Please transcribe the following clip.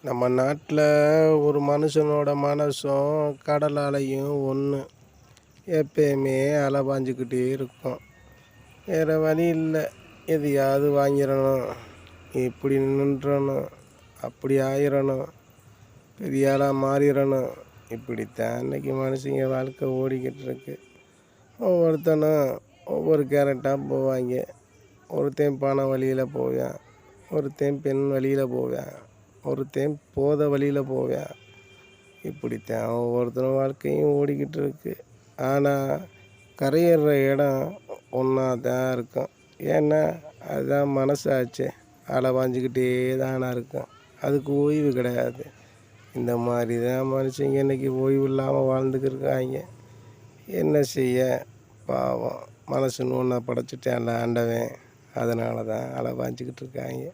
நம்ம நாட்டில் ஒரு மனுஷனோட மனசும் கடல் அலையும் ஒன்று. எப்பயுமே அலை பாஞ்சுக்கிட்டே இருக்கும். வேறு வழி இல்லை. எதையாவது வாங்கிடணும், இப்படி நின்றணும், அப்படி ஆயிரணும், பெரிய ஆளாக மாறிடணும். இப்படித்தான் இன்றைக்கி மனுஷங்க வாழ்க்கை ஓடிக்கிட்டு இருக்கு. ஒவ்வொருத்தனும் ஒவ்வொரு கேரக்டாக போவாங்க. ஒருத்தன் பண வழியில் போவேன், ஒருத்தன் பெண் வழியில் போவேன், ஒருத்தன் போதை வழியில் போவேன். இப்படித்தான் ஒவ்வொருத்தரும் வாழ்க்கையும் ஓடிக்கிட்டு இருக்கு. ஆனால் கரையேற இடம் ஒன்றா தான் இருக்கும். ஏன்னா அதுதான் மனசாச்சே. அலை பாஞ்சிக்கிட்டே தானே இருக்கும். அதுக்கு ஓய்வு கிடையாது. இந்த மாதிரி தான் மனுஷங்க இன்றைக்கி ஓய்வு இல்லாமல் வாழ்ந்துக்கிருக்காங்க. என்ன செய்ய, பாவம் மனசுன்னு ஒன்றை படைச்சிட்டான்ல ஆண்டவன். அதனால தான் அலை பாஞ்சிக்கிட்டு இருக்காங்க.